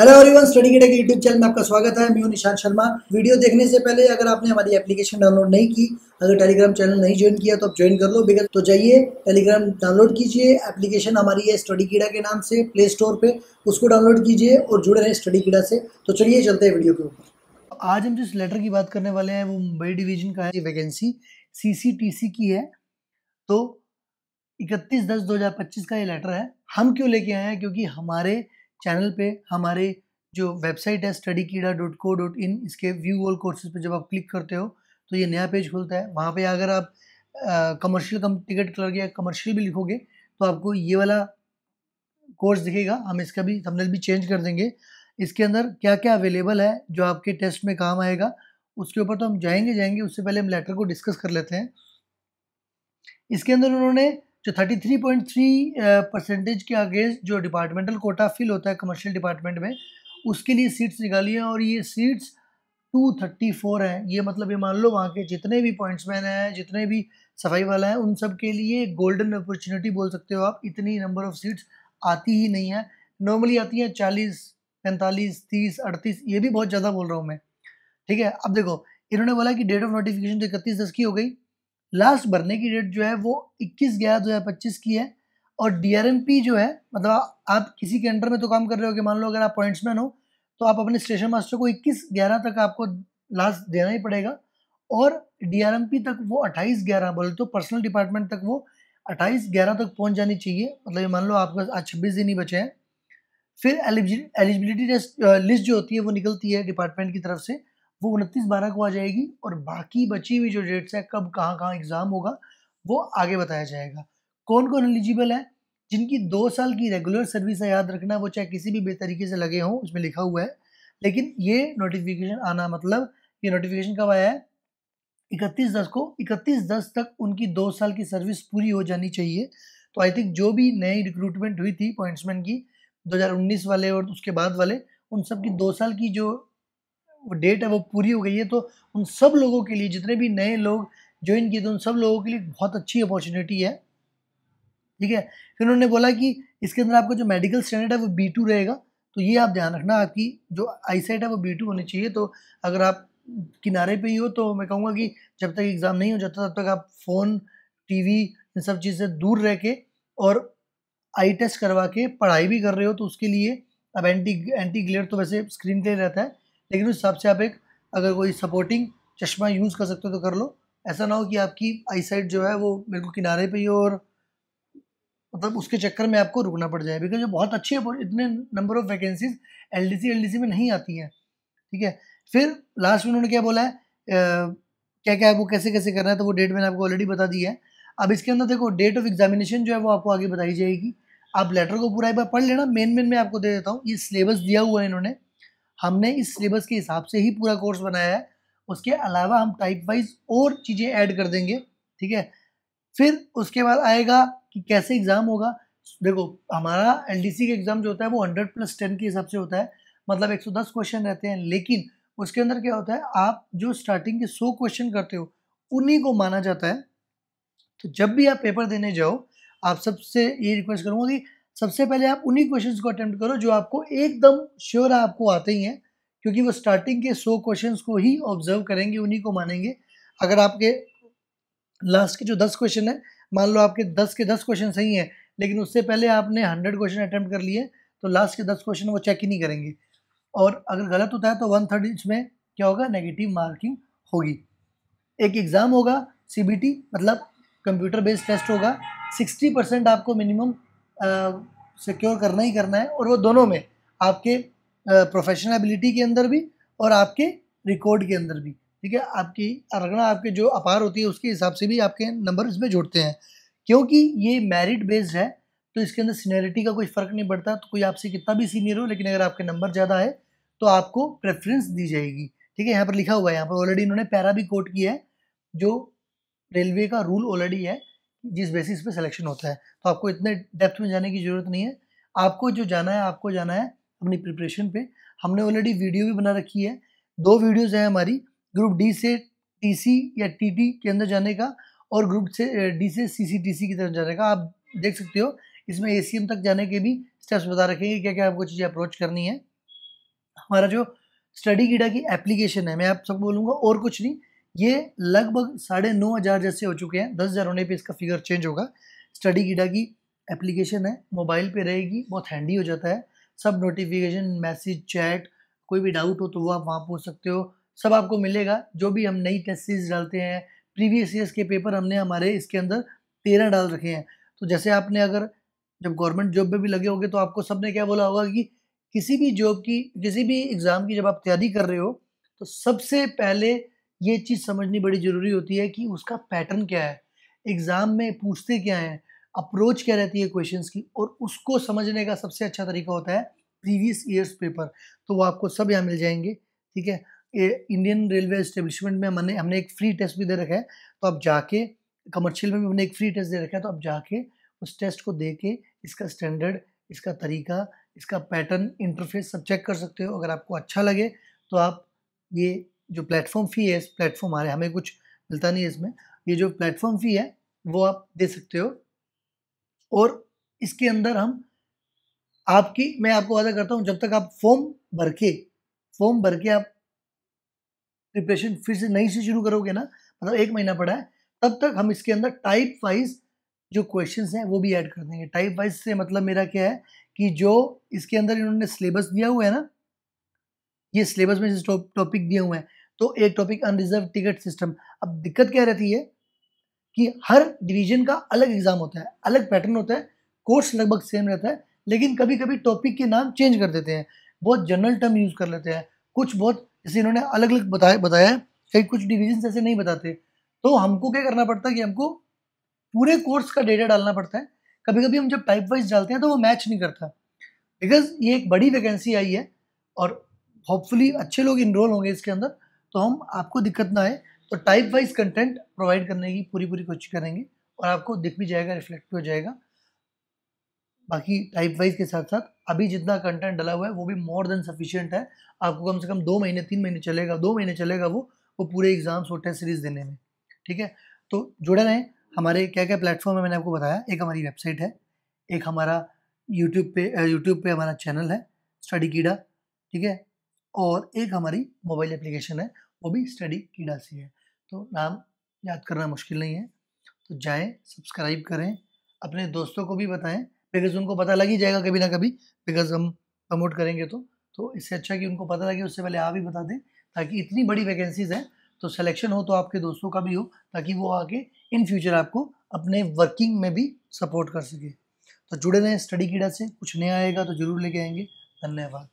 Hello everyone, study किडा के YouTube channel में आपका स्वागत है। मैं हूं निशांत शर्मा। वीडियो देखने से पहले अगर आपने हमारी एप्लीकेशन डाउनलोड नहीं की, अगर टेलीग्राम चैनल नहीं ज्वाइन किया तो आप ज्वाइन कर लो। बिकॉज तो जाइए टेलीग्राम डाउनलोड कीजिए। एप्लीकेशन हमारी है स्टडी किडा के नाम से प्ले स्टोर पे, उसको डाउनलोड कीजिए और जुड़े रहें स्टडी किडा से। तो चलिए चलते हैं वीडियो के ऊपर। आज हम जिस लेटर की बात करने वाले हैं वो मुंबई डिवीजन का है। वैकेंसी CCTC की है। तो 31/10/2025 का ये लेटर है। हम क्यों लेके आए हैं? क्योंकि हमारे चैनल पे हमारे जो वेबसाइट है studykeeda.co.in, इसके व्यू ऑल कोर्सेज पे जब आप क्लिक करते हो तो ये नया पेज खुलता है। वहाँ पे अगर आप कमर्शियल टिकट क्लर्क या कमर्शियल भी लिखोगे तो आपको ये वाला कोर्स दिखेगा। हम इसका भी थंबनेल भी चेंज कर देंगे। इसके अंदर क्या क्या अवेलेबल है जो आपके टेस्ट में काम आएगा उसके ऊपर तो हम जाएंगे। उससे पहले हम लेटर को डिस्कस कर लेते हैं। इसके अंदर उन्होंने जो 33.3% के अगेंस्ट जो डिपार्टमेंटल कोटा फिल होता है कमर्शियल डिपार्टमेंट में, उसके लिए सीट्स निकाली हैं और ये सीट्स 234 हैं। ये मतलब ये मान लो वहाँ के जितने भी पॉइंट्समैन हैं, जितने भी सफाई वाला है, उन सब के लिए गोल्डन अपॉर्चुनिटी बोल सकते हो आप। इतनी नंबर ऑफ सीट्स आती ही नहीं है। नॉर्मली आती हैं 40, 45, 30, 38। ये भी बहुत ज़्यादा बोल रहा हूँ मैं, ठीक है। अब देखो, इन्होंने बोला कि डेट ऑफ नोटिफिकेशन तो 31/10 की हो गई। लास्ट भरने की डेट जो है वो 21/11/2025 की है। और DRMP जो है, मतलब आप किसी के अंडर में तो काम कर रहे हो कि मान लो अगर आप पॉइंट्समैन हो तो आप अपने स्टेशन मास्टर को 21/11 तक आपको लास्ट देना ही पड़ेगा। और DRMP तक वो 28/11 बोले तो पर्सनल डिपार्टमेंट तक वो 28/11 तक पहुंच जानी चाहिए। मतलब ये मान लो आपके पास आज 26 दिन ही बचे हैं। फिर एलिजिबिलिटी लिस्ट जो होती है वो निकलती है डिपार्टमेंट की तरफ से, वो 29/12 को आ जाएगी। और बाकी बची हुई जो डेट्स है, कब कहाँ कहाँ एग्ज़ाम होगा, वो आगे बताया जाएगा। कौन कौन एलिजिबल है? जिनकी 2 साल की रेगुलर सर्विस है, याद रखना, वो चाहे किसी भी बेतरीके से लगे हों, उसमें लिखा हुआ है। लेकिन ये नोटिफिकेशन आना, मतलब ये नोटिफिकेशन कब आया है? 31/10 को। 31/10 तक उनकी 2 साल की सर्विस पूरी हो जानी चाहिए। तो आई थिंक जो भी नई रिक्रूटमेंट हुई थी पॉइंट्समैन की 2019 वाले और उसके बाद वाले, उन सब की 2 साल की जो डेट है वो पूरी हो गई है। तो उन सब लोगों के लिए, जितने भी नए लोग ज्वाइन किए थे, उन सब लोगों के लिए बहुत अच्छी अपॉर्चुनिटी है, ठीक है। फिर उन्होंने बोला कि इसके अंदर आपका जो मेडिकल स्टैंडर्ड है वो B2 रहेगा। तो ये आप ध्यान रखना, आपकी जो आईसाइट है वो B2 होनी चाहिए। तो अगर आप किनारे पे ही हो तो मैं कहूँगा कि जब तक एग्ज़ाम नहीं हो जाता तब तक आप फ़ोन, टीवी, इन सब चीज़ से दूर रह के और आई टेस्ट करवा के पढ़ाई भी कर रहे हो तो उसके लिए अब एंटी ग्लेयर तो वैसे स्क्रीन पे रहता है, लेकिन उस हिसाब से आप एक अगर कोई सपोर्टिंग चश्मा यूज़ कर सकते हो तो कर लो। ऐसा ना हो कि आपकी आईसाइट जो है वो बिल्कुल किनारे पे ही हो और मतलब उसके चक्कर में आपको रुकना पड़ जाए। बिकॉज जो बहुत अच्छी इतने नंबर ऑफ वैकेंसीज LDC में नहीं आती हैं, ठीक है। फिर लास्ट में उन्होंने क्या बोला है, क्या क्या आपको कैसे कैसे करना है, तो वो डेट मैंने आपको ऑलरेडी बता दी है। अब इसके अंदर देखो, डेट ऑफ एग्जामिनेशन जो है वो आपको आगे बताई जाएगी। आप लेटर को पूरा एक बार पढ़ लेना। मेन मैं आपको दे देता हूँ। ये सिलेबस दिया हुआ है इन्होंने, हमने इस सिलेबस के हिसाब से ही पूरा कोर्स बनाया है। उसके अलावा हम टाइप वाइज और चीज़ें ऐड कर देंगे, ठीक है। फिर उसके बाद आएगा कि कैसे एग्ज़ाम होगा। देखो, हमारा LDC का एग्ज़ाम जो होता है वो 100+10 के हिसाब से होता है, मतलब 110 क्वेश्चन रहते हैं। लेकिन उसके अंदर क्या होता है, आप जो स्टार्टिंग के 100 क्वेश्चन करते हो उन्हीं को माना जाता है। तो जब भी आप पेपर देने जाओ, आप सबसे ये रिक्वेस्ट करूँगा कि सबसे पहले आप उन्हीं क्वेश्चंस को अटेम्प्ट करो जो आपको एकदम श्योर है आपको आते ही हैं, क्योंकि वो स्टार्टिंग के 100 क्वेश्चंस को ही ऑब्जर्व करेंगे, उन्हीं को मानेंगे। अगर आपके लास्ट के जो 10 क्वेश्चन है, मान लो आपके 10 के 10 क्वेश्चन सही हैं, लेकिन उससे पहले आपने 100 क्वेश्चन अटेम्प्ट कर लिए, तो लास्ट के 10 क्वेश्चन वो चेक ही नहीं करेंगे। और अगर गलत होता है तो 1/3 इसमें क्या होगा, नेगेटिव मार्किंग होगी। एक एग्ज़ाम होगा CBT, मतलब कंप्यूटर बेस्ड टेस्ट होगा। 60% आपको मिनिमम सिक्योर करना ही करना है, और वो दोनों में, आपके प्रोफेशनल एबिलिटी के अंदर भी और आपके रिकॉर्ड के अंदर भी, ठीक है। आपकी रगड़ा आपके जो अपार होती है उसके हिसाब से भी आपके नंबर इसमें जुड़ते हैं। क्योंकि ये मेरिट बेस्ड है तो इसके अंदर सीनियरिटी का कोई फ़र्क नहीं पड़ता। तो कोई आपसे कितना भी सीनियर हो, लेकिन अगर आपके नंबर ज़्यादा है तो आपको प्रेफरेंस दी जाएगी, ठीक है। यहाँ पर लिखा हुआ है, यहाँ पर ऑलरेडी इन्होंने पैरा भी कोट किया है, जो रेलवे का रूल ऑलरेडी है जिस बेसिस पे सिलेक्शन होता है। तो आपको इतने डेप्थ में जाने की ज़रूरत नहीं है। आपको जो जाना है, आपको जाना है अपनी प्रिपरेशन पे। हमने ऑलरेडी वीडियो भी बना रखी है, 2 वीडियोज़ हैं हमारी, ग्रुप डी से TC या TT के अंदर जाने का, और ग्रुप से D से CCTC की तरफ जाने का। आप देख सकते हो, इसमें ACM तक जाने के भी स्टेप्स बता रखे हैं, क्या क्या आपको चीज़ें अप्रोच करनी है। हमारा जो स्टडी कीड़ा की एप्लीकेशन है, मैं आप सबको बोलूँगा और कुछ नहीं, ये लगभग 9,500 जैसे हो चुके हैं, 10,000 होने पे इसका फिगर चेंज होगा। स्टडी कीड़ा की एप्लीकेशन है, मोबाइल पे रहेगी, बहुत हैंडी हो जाता है। सब नोटिफिकेशन, मैसेज, चैट, कोई भी डाउट हो तो वो आप वहाँ पूछ सकते हो, सब आपको मिलेगा। जो भी हम नई टेस्ट सीरीज डालते हैं, प्रीवियस ईयर्स के पेपर हमने हमारे इसके अंदर 13 डाल रखे हैं। तो जैसे आपने अगर जब गवर्नमेंट जॉब में भी लगे होंगे तो आपको सबने क्या बोला होगा कि किसी भी जॉब की, किसी भी एग्ज़ाम की जब आप तैयारी कर रहे हो, तो सबसे पहले ये चीज़ समझनी बड़ी ज़रूरी होती है कि उसका पैटर्न क्या है, एग्ज़ाम में पूछते क्या हैं, अप्रोच क्या रहती है क्वेश्चंस की, और उसको समझने का सबसे अच्छा तरीका होता है प्रीवियस ईयर्स पेपर। तो वो आपको सब यहाँ मिल जाएँगे, ठीक है। ये इंडियन रेलवे एस्टेब्लिशमेंट में हमने एक फ्री टेस्ट भी दे रखा है, तो आप जाके, कमर्शियल में भी हमने एक फ्री टेस्ट दे रखा है, तो आप जाके उस टेस्ट को दे के इसका स्टैंडर्ड, इसका तरीका, इसका पैटर्न, इंटरफेस सब चेक कर सकते हो। अगर आपको अच्छा लगे तो आप ये जो प्लेटफ़ॉर्म फ़ी है, इस प्लेटफ़ॉर्म हमें कुछ मिलता नहीं है इसमें, ये जो प्लेटफ़ॉर्म फ़ी है वो आप दे सकते हो। और इसके अंदर मैं आपको वादा करता हूँ, जब तक आप फॉर्म भर के आप प्रिपरेशन फिर से नई से शुरू करोगे ना, मतलब 1 महीना पड़ा है, तब तक हम इसके अंदर टाइप वाइज़ जो क्वेश्चंस हैं वो भी ऐड कर देंगे। टाइप वाइज़ से मतलब मेरा क्या है कि जो इसके अंदर इन्होंने सिलेबस दिया हुआ है ना, ये सिलेबस में जो टॉपिक दिए हुए हैं, तो एक टॉपिक अनरिजर्व टिकट सिस्टम। अब दिक्कत क्या रहती है कि हर डिवीज़न का अलग एग्ज़ाम होता है, अलग पैटर्न होता है, कोर्स लगभग सेम रहता है, लेकिन कभी-कभी टॉपिक के नाम चेंज कर देते हैं, बहुत जनरल टर्म यूज़ कर लेते हैं, कुछ बहुत जैसे इन्होंने अलग-अलग बताया है, कई कुछ डिवीज़न्स ऐसे नहीं बताते। तो हमको क्या करना पड़ता है कि हमको पूरे कोर्स का डेटा डालना पड़ता है। कभी-कभी हम जब टाइप वाइज़ डालते हैं तो वो मैच नहीं करता, बिकॉज़ ये एक बड़ी वैकेंसी आई है और होपफुली अच्छे लोग एनरोल होंगे इसके अंदर, तो हम आपको दिक्कत ना आए, तो टाइप वाइज़ कंटेंट प्रोवाइड करने की पूरी-पूरी कोशिश करेंगे और आपको दिख भी जाएगा, रिफ्लेक्ट भी हो जाएगा। बाकी टाइप वाइज़ के साथ-साथ अभी जितना कंटेंट डला हुआ है वो भी मोर देन सफिशिएंट है। आपको कम से कम 2 महीने, 3 महीने चलेगा, 2 महीने चलेगा वो पूरे एग्ज़ाम्स और टेस्ट सीरीज़ देने में, ठीक है? तो जुड़े रहें, हमारे क्या-क्या प्लेटफ़ॉर्म है मैंने आपको बताया, एक हमारी वेबसाइट है, एक हमारा यूट्यूब पे हमारा चैनल है, स्टडी कीड़ा, ठीक है? और एक हमारी मोबाइल एप्लीकेशन है, वो भी स्टडी कीड़ा से है। तो नाम याद करना मुश्किल नहीं है, तो जाएँ, सब्सक्राइब करें, अपने दोस्तों को भी बताएँ, बिकॉज़ उनको पता लग ही जाएगा कभी ना कभी, बिकॉज़ हम प्रमोट करेंगे तो। तो इससे अच्छा कि उनको पता लगे उससे पहले आप ही बता दें, ताकि इतनी बड़ी वैकेंसीज़ हैं, तो सिलेक्शन हो तो आपके दोस्तों का भी हो, ताकि वो आगे इन फ्यूचर आपको अपने वर्किंग में भी सपोर्ट कर सकें। तो जुड़े रहें स्टडी कीड़ा से, कुछ नया आएगा तो ज़रूर लेके आएँगे। धन्यवाद।